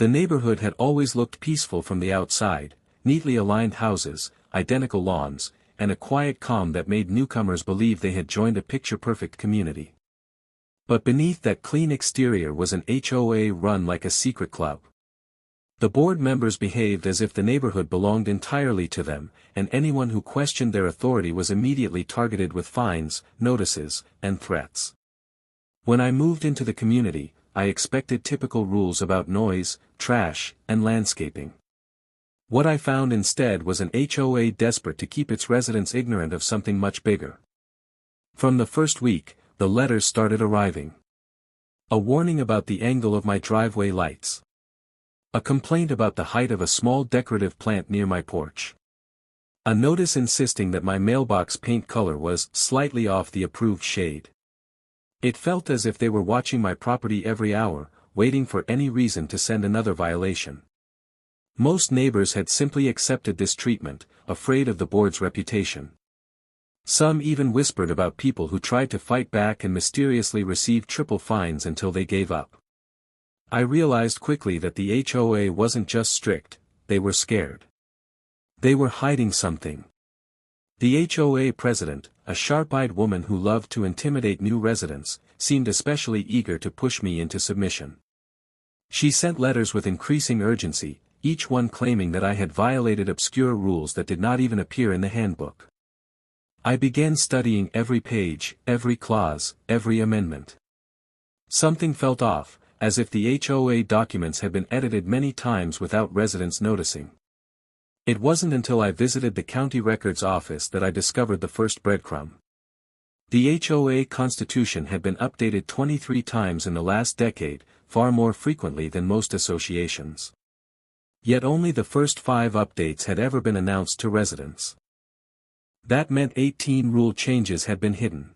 The neighborhood had always looked peaceful from the outside, neatly aligned houses, identical lawns, and a quiet calm that made newcomers believe they had joined a picture-perfect community. But beneath that clean exterior was an HOA run like a secret club. The board members behaved as if the neighborhood belonged entirely to them, and anyone who questioned their authority was immediately targeted with fines, notices, and threats. When I moved into the community, I expected typical rules about noise, trash, and landscaping. What I found instead was an HOA desperate to keep its residents ignorant of something much bigger. From the first week, the letters started arriving. A warning about the angle of my driveway lights. A complaint about the height of a small decorative plant near my porch. A notice insisting that my mailbox paint color was slightly off the approved shade. It felt as if they were watching my property every hour, waiting for any reason to send another violation. Most neighbors had simply accepted this treatment, afraid of the board's reputation. Some even whispered about people who tried to fight back and mysteriously received triple fines until they gave up. I realized quickly that the HOA wasn't just strict, they were scared. They were hiding something. The HOA president, a sharp-eyed woman who loved to intimidate new residents, seemed especially eager to push me into submission. She sent letters with increasing urgency, each one claiming that I had violated obscure rules that did not even appear in the handbook. I began studying every page, every clause, every amendment. Something felt off, as if the HOA documents had been edited many times without residents noticing. It wasn't until I visited the county records office that I discovered the first breadcrumb. The HOA constitution had been updated 23 times in the last decade, far more frequently than most associations. Yet only the first 5 updates had ever been announced to residents. That meant 18 rule changes had been hidden.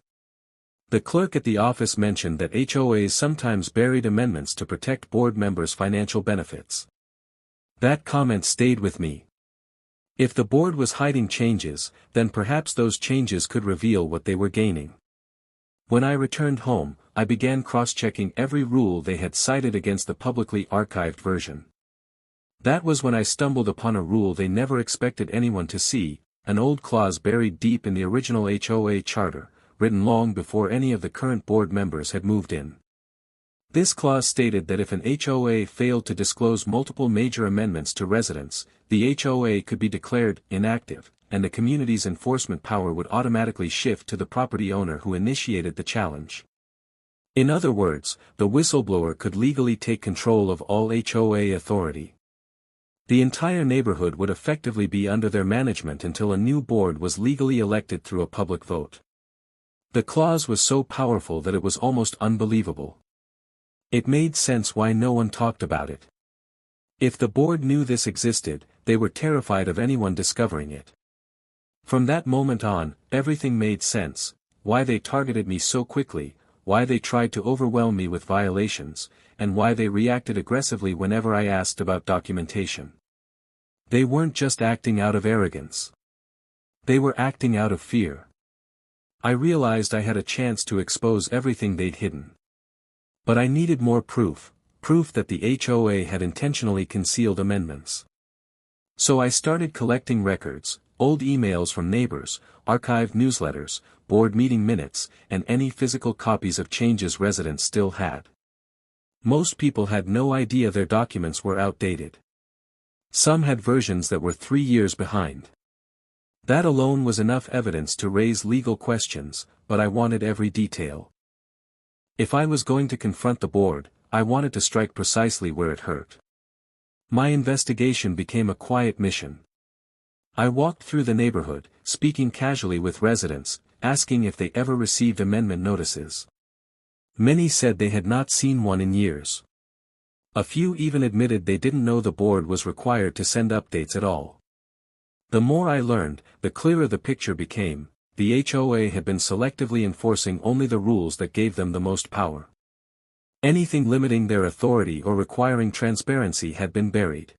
The clerk at the office mentioned that HOAs sometimes buried amendments to protect board members' financial benefits. That comment stayed with me. If the board was hiding changes, then perhaps those changes could reveal what they were gaining. When I returned home, I began cross-checking every rule they had cited against the publicly archived version. That was when I stumbled upon a rule they never expected anyone to see, an old clause buried deep in the original HOA charter, written long before any of the current board members had moved in. This clause stated that if an HOA failed to disclose multiple major amendments to residents, the HOA could be declared inactive, and the community's enforcement power would automatically shift to the property owner who initiated the challenge. In other words, the whistleblower could legally take control of all HOA authority. The entire neighborhood would effectively be under their management until a new board was legally elected through a public vote. The clause was so powerful that it was almost unbelievable. It made sense why no one talked about it. If the board knew this existed, they were terrified of anyone discovering it. From that moment on, everything made sense: why they targeted me so quickly, why they tried to overwhelm me with violations, and why they reacted aggressively whenever I asked about documentation. They weren't just acting out of arrogance. They were acting out of fear. I realized I had a chance to expose everything they'd hidden. But I needed more proof that the HOA had intentionally concealed amendments. So I started collecting records, old emails from neighbors, archived newsletters, board meeting minutes, and any physical copies of changes residents still had. Most people had no idea their documents were outdated. Some had versions that were 3 years behind. That alone was enough evidence to raise legal questions, but I wanted every detail. If I was going to confront the board, I wanted to strike precisely where it hurt. My investigation became a quiet mission. I walked through the neighborhood, speaking casually with residents, asking if they ever received amendment notices. Many said they had not seen one in years. A few even admitted they didn't know the board was required to send updates at all. The more I learned, the clearer the picture became: the HOA had been selectively enforcing only the rules that gave them the most power. Anything limiting their authority or requiring transparency had been buried.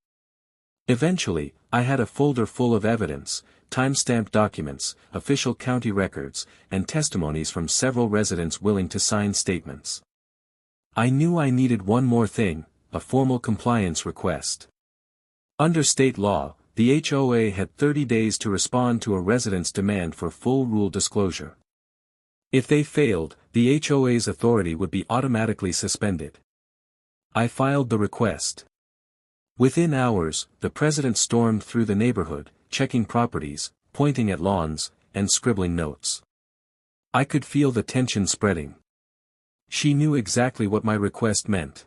Eventually, I had a folder full of evidence, time-stamped documents, official county records, and testimonies from several residents willing to sign statements. I knew I needed one more thing: a formal compliance request. Under state law, the HOA had 30 days to respond to a resident's demand for full rule disclosure. If they failed, the HOA's authority would be automatically suspended. I filed the request. Within hours, the president stormed through the neighborhood, checking properties, pointing at lawns, and scribbling notes. I could feel the tension spreading. She knew exactly what my request meant.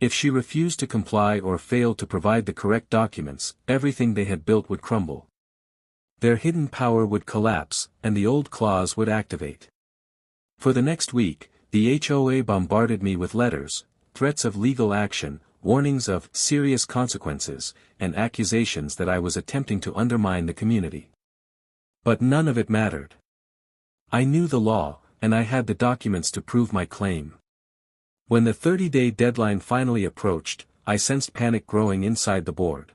If she refused to comply or failed to provide the correct documents, everything they had built would crumble. Their hidden power would collapse, and the old clause would activate. For the next week, the HOA bombarded me with letters, threats of legal action, warnings of serious consequences, and accusations that I was attempting to undermine the community. But none of it mattered. I knew the law, and I had the documents to prove my claim. When the 30-day deadline finally approached, I sensed panic growing inside the board.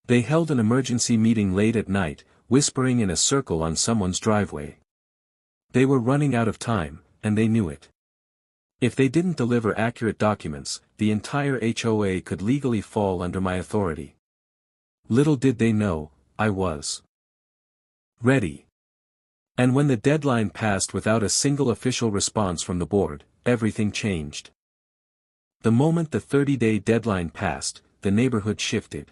They held an emergency meeting late at night, whispering in a circle on someone's driveway. They were running out of time, and they knew it. If they didn't deliver accurate documents, the entire HOA could legally fall under my authority. Little did they know, I was ready. And when the deadline passed without a single official response from the board, everything changed. The moment the 30-day deadline passed, the neighborhood shifted.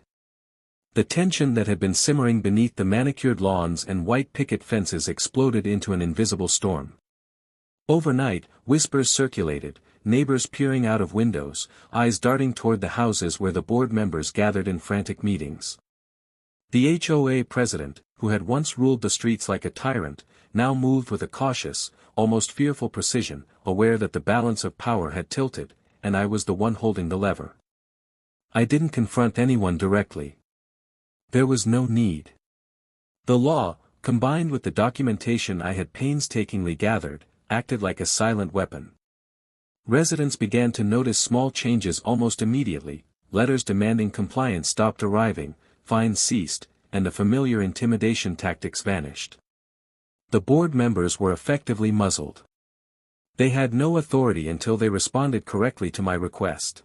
The tension that had been simmering beneath the manicured lawns and white picket fences exploded into an invisible storm. Overnight, whispers circulated, neighbors peering out of windows, eyes darting toward the houses where the board members gathered in frantic meetings. The HOA president, who had once ruled the streets like a tyrant, now moved with a cautious, almost fearful precision, aware that the balance of power had tilted, and I was the one holding the lever. I didn't confront anyone directly. There was no need. The law, combined with the documentation I had painstakingly gathered, acted like a silent weapon. Residents began to notice small changes almost immediately, letters demanding compliance stopped arriving, fines ceased, and the familiar intimidation tactics vanished. The board members were effectively muzzled. They had no authority until they responded correctly to my request.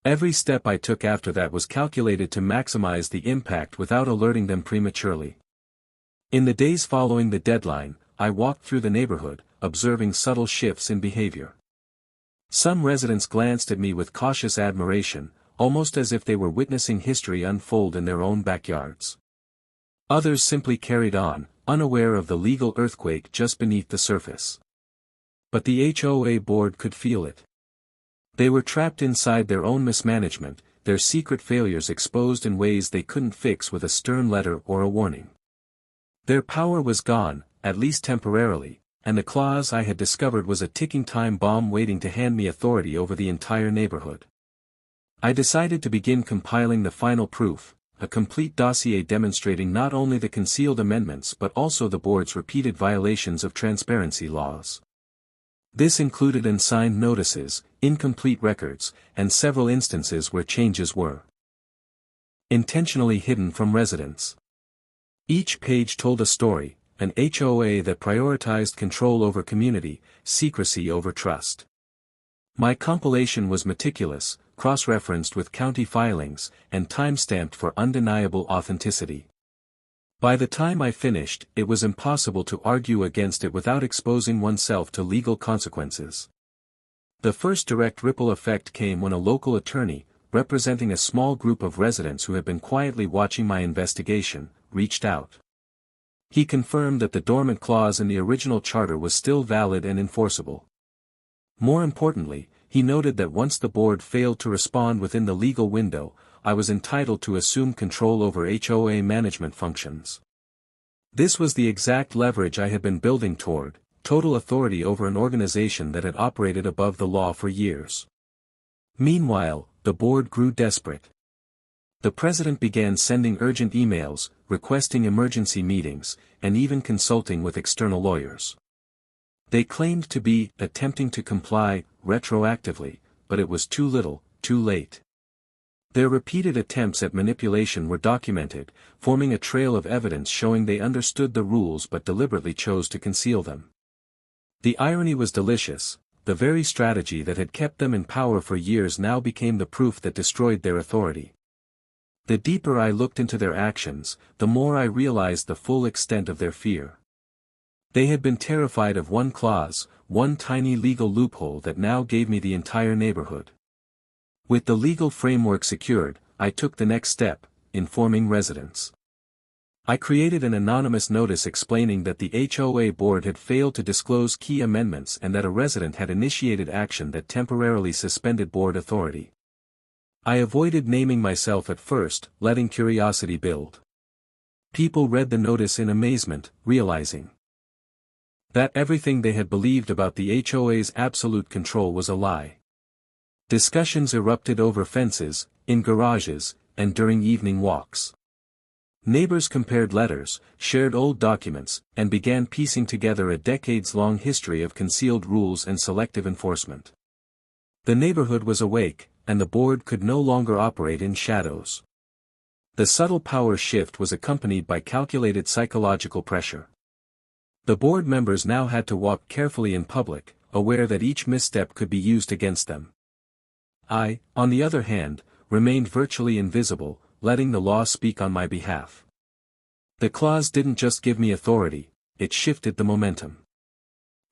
Every step I took after that was calculated to maximize the impact without alerting them prematurely. In the days following the deadline, I walked through the neighborhood, observing subtle shifts in behavior. Some residents glanced at me with cautious admiration, almost as if they were witnessing history unfold in their own backyards. Others simply carried on, unaware of the legal earthquake just beneath the surface. But the HOA board could feel it. They were trapped inside their own mismanagement, their secret failures exposed in ways they couldn't fix with a stern letter or a warning. Their power was gone, at least temporarily, and the clause I had discovered was a ticking time bomb waiting to hand me authority over the entire neighborhood. I decided to begin compiling the final proof, a complete dossier demonstrating not only the concealed amendments but also the board's repeated violations of transparency laws. This included unsigned notices, incomplete records, and several instances where changes were intentionally hidden from residents. Each page told a story, an HOA that prioritized control over community, secrecy over trust. My compilation was meticulous, cross-referenced with county filings, and time-stamped for undeniable authenticity. By the time I finished, it was impossible to argue against it without exposing oneself to legal consequences. The first direct ripple effect came when a local attorney, representing a small group of residents who had been quietly watching my investigation, reached out. He confirmed that the dormant clause in the original charter was still valid and enforceable. More importantly, he noted that once the board failed to respond within the legal window, I was entitled to assume control over HOA management functions. This was the exact leverage I had been building toward, total authority over an organization that had operated above the law for years. Meanwhile, the board grew desperate. The president began sending urgent emails, requesting emergency meetings, and even consulting with external lawyers. They claimed to be attempting to comply retroactively, but it was too little, too late. Their repeated attempts at manipulation were documented, forming a trail of evidence showing they understood the rules but deliberately chose to conceal them. The irony was delicious. the very strategy that had kept them in power for years now became the proof that destroyed their authority. The deeper I looked into their actions, the more I realized the full extent of their fear. They had been terrified of one clause, one tiny legal loophole that now gave me the entire neighborhood. With the legal framework secured, I took the next step, informing residents. I created an anonymous notice explaining that the HOA board had failed to disclose key amendments and that a resident had initiated action that temporarily suspended board authority. I avoided naming myself at first, letting curiosity build. People read the notice in amazement, realizing that everything they had believed about the HOA's absolute control was a lie. Discussions erupted over fences, in garages, and during evening walks. Neighbors compared letters, shared old documents, and began piecing together a decades-long history of concealed rules and selective enforcement. The neighborhood was awake, and the board could no longer operate in shadows. The subtle power shift was accompanied by calculated psychological pressure. The board members now had to walk carefully in public, aware that each misstep could be used against them. I, on the other hand, remained virtually invisible, letting the law speak on my behalf. The clause didn't just give me authority, it shifted the momentum.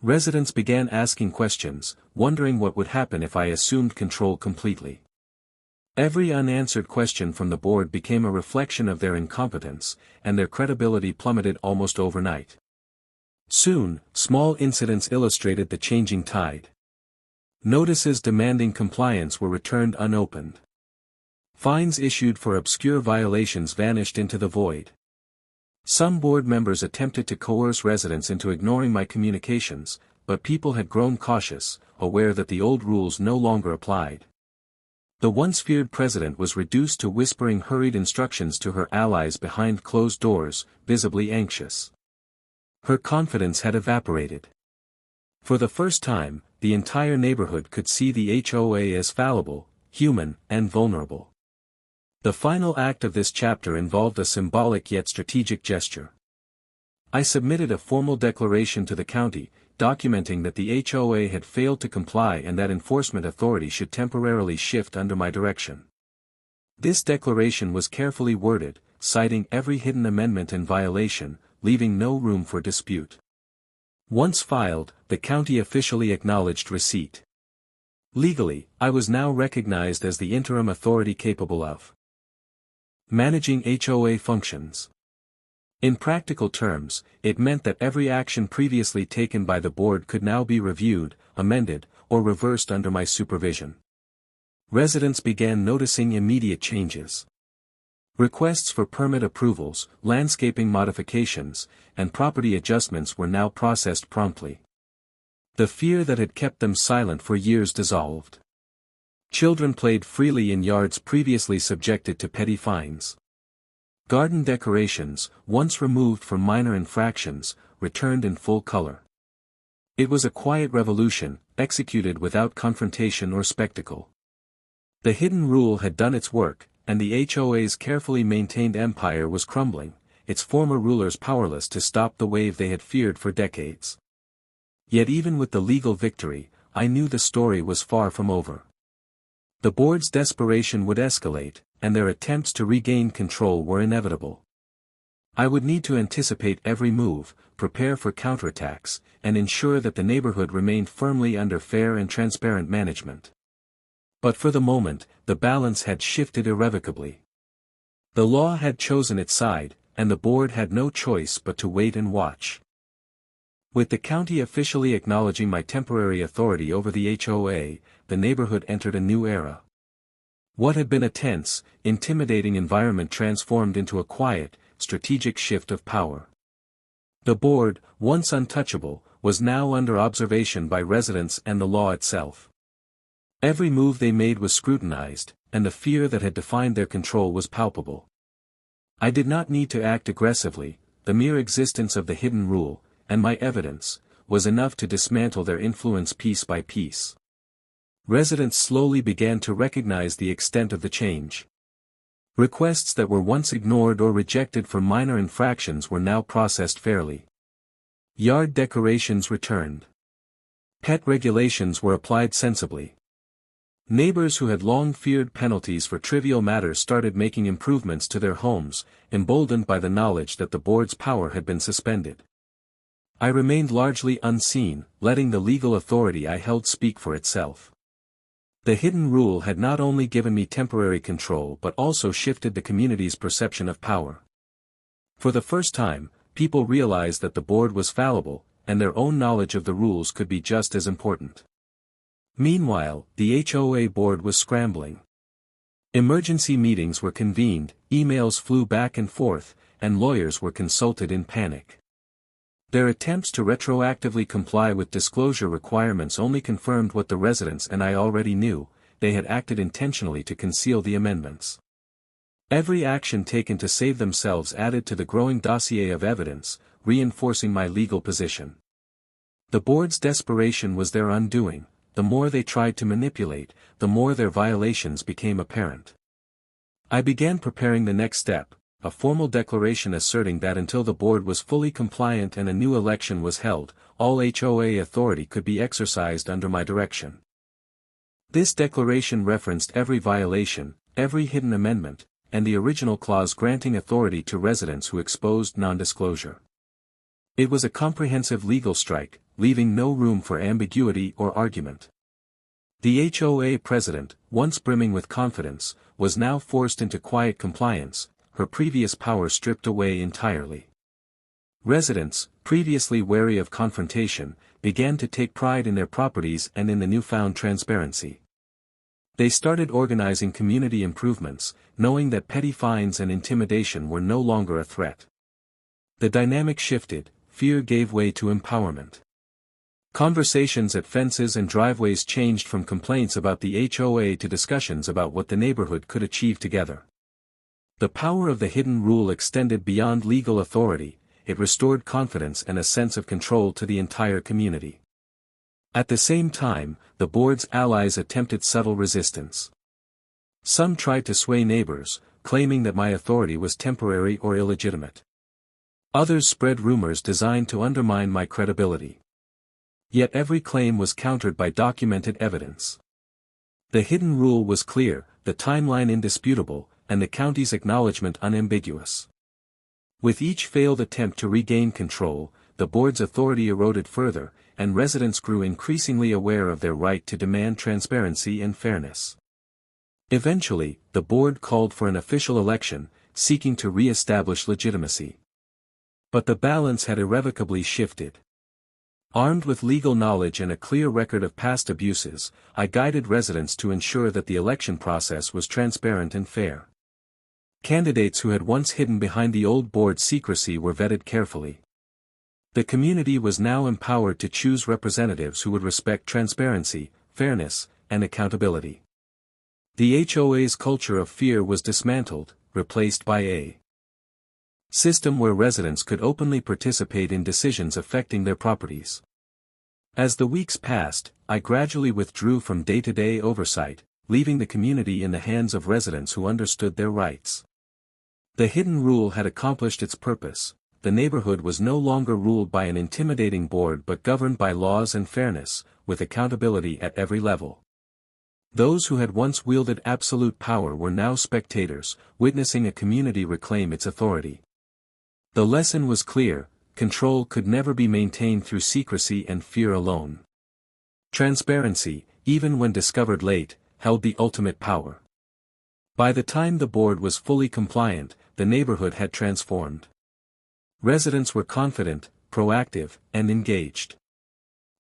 Residents began asking questions, wondering what would happen if I assumed control completely. Every unanswered question from the board became a reflection of their incompetence, and their credibility plummeted almost overnight. Soon, small incidents illustrated the changing tide. Notices demanding compliance were returned unopened. Fines issued for obscure violations vanished into the void. Some board members attempted to coerce residents into ignoring my communications, but people had grown cautious, aware that the old rules no longer applied. The once feared president was reduced to whispering hurried instructions to her allies behind closed doors, visibly anxious. Her confidence had evaporated. For the first time, the entire neighborhood could see the HOA as fallible, human, and vulnerable. The final act of this chapter involved a symbolic yet strategic gesture. I submitted a formal declaration to the county, documenting that the HOA had failed to comply and that enforcement authority should temporarily shift under my direction. This declaration was carefully worded, citing every hidden amendment and violation, leaving no room for dispute. Once filed, the county officially acknowledged receipt. Legally, I was now recognized as the interim authority capable of managing HOA functions. In practical terms, it meant that every action previously taken by the board could now be reviewed, amended, or reversed under my supervision. Residents began noticing immediate changes. Requests for permit approvals, landscaping modifications, and property adjustments were now processed promptly. The fear that had kept them silent for years dissolved. Children played freely in yards previously subjected to petty fines. Garden decorations, once removed for minor infractions, returned in full color. It was a quiet revolution, executed without confrontation or spectacle. The hidden rule had done its work, and the HOA's carefully maintained empire was crumbling, its former rulers powerless to stop the wave they had feared for decades. Yet even with the legal victory, I knew the story was far from over. The board's desperation would escalate, and their attempts to regain control were inevitable. I would need to anticipate every move, prepare for counterattacks, and ensure that the neighborhood remained firmly under fair and transparent management. But for the moment, the balance had shifted irrevocably. The law had chosen its side, and the board had no choice but to wait and watch. With the county officially acknowledging my temporary authority over the HOA, the neighborhood entered a new era. What had been a tense, intimidating environment transformed into a quiet, strategic shift of power. The board, once untouchable, was now under observation by residents and the law itself. Every move they made was scrutinized, and the fear that had defined their control was palpable. I did not need to act aggressively, the mere existence of the hidden rule, and my evidence, was enough to dismantle their influence piece by piece. Residents slowly began to recognize the extent of the change. Requests that were once ignored or rejected for minor infractions were now processed fairly. Yard decorations returned. Pet regulations were applied sensibly. Neighbors who had long feared penalties for trivial matters started making improvements to their homes, emboldened by the knowledge that the board's power had been suspended. I remained largely unseen, letting the legal authority I held speak for itself. The hidden rule had not only given me temporary control but also shifted the community's perception of power. For the first time, people realized that the board was fallible, and their own knowledge of the rules could be just as important. Meanwhile, the HOA board was scrambling. Emergency meetings were convened, emails flew back and forth, and lawyers were consulted in panic. Their attempts to retroactively comply with disclosure requirements only confirmed what the residents and I already knew: they had acted intentionally to conceal the amendments. Every action taken to save themselves added to the growing dossier of evidence, reinforcing my legal position. The board's desperation was their undoing. The more they tried to manipulate, the more their violations became apparent. I began preparing the next step, a formal declaration asserting that until the board was fully compliant and a new election was held, all HOA authority could be exercised under my direction. This declaration referenced every violation, every hidden amendment, and the original clause granting authority to residents who exposed non-disclosure. It was a comprehensive legal strike, leaving no room for ambiguity or argument. The HOA president, once brimming with confidence, was now forced into quiet compliance, her previous power stripped away entirely. Residents, previously wary of confrontation, began to take pride in their properties and in the newfound transparency. They started organizing community improvements, knowing that petty fines and intimidation were no longer a threat. The dynamic shifted, fear gave way to empowerment. Conversations at fences and driveways changed from complaints about the HOA to discussions about what the neighborhood could achieve together. The power of the hidden rule extended beyond legal authority, it restored confidence and a sense of control to the entire community. At the same time, the board's allies attempted subtle resistance. Some tried to sway neighbors, claiming that my authority was temporary or illegitimate. Others spread rumors designed to undermine my credibility. Yet every claim was countered by documented evidence. The hidden rule was clear, the timeline indisputable, and the county's acknowledgement unambiguous. With each failed attempt to regain control, the board's authority eroded further, and residents grew increasingly aware of their right to demand transparency and fairness. Eventually, the board called for an official election, seeking to re-establish legitimacy. But the balance had irrevocably shifted. Armed with legal knowledge and a clear record of past abuses, I guided residents to ensure that the election process was transparent and fair. Candidates who had once hidden behind the old board's secrecy were vetted carefully. The community was now empowered to choose representatives who would respect transparency, fairness, and accountability. The HOA's culture of fear was dismantled, replaced by a system where residents could openly participate in decisions affecting their properties. As the weeks passed, I gradually withdrew from day-to-day oversight, leaving the community in the hands of residents who understood their rights. The hidden rule had accomplished its purpose. The neighborhood was no longer ruled by an intimidating board but governed by laws and fairness, with accountability at every level. Those who had once wielded absolute power were now spectators, witnessing a community reclaim its authority. The lesson was clear: control could never be maintained through secrecy and fear alone. Transparency, even when discovered late, held the ultimate power. By the time the board was fully compliant, the neighborhood had transformed. Residents were confident, proactive, and engaged.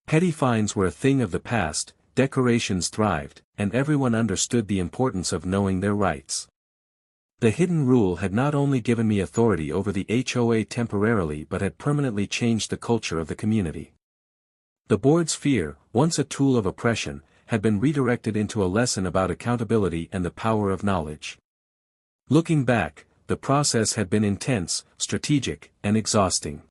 Petty fines were a thing of the past, decorations thrived, and everyone understood the importance of knowing their rights. The hidden rule had not only given me authority over the HOA temporarily but had permanently changed the culture of the community. The board's fear, once a tool of oppression, had been redirected into a lesson about accountability and the power of knowledge. Looking back, the process had been intense, strategic, and exhausting.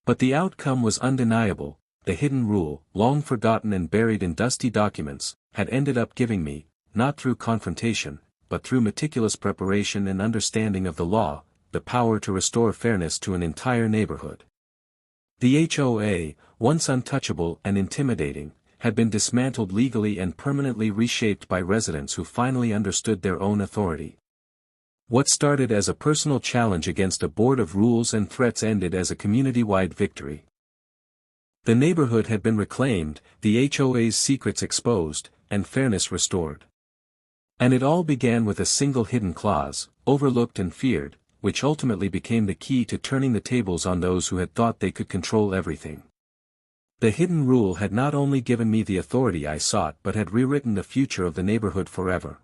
But the outcome was undeniable: the hidden rule, long forgotten and buried in dusty documents, had ended up giving me, not through confrontation, but through meticulous preparation and understanding of the law, the power to restore fairness to an entire neighborhood. The HOA, once untouchable and intimidating, had been dismantled legally and permanently reshaped by residents who finally understood their own authority. What started as a personal challenge against a board of rules and threats ended as a community-wide victory. The neighborhood had been reclaimed, the HOA's secrets exposed, and fairness restored. And it all began with a single hidden clause, overlooked and feared, which ultimately became the key to turning the tables on those who had thought they could control everything. The hidden rule had not only given me the authority I sought but had rewritten the future of the neighborhood forever.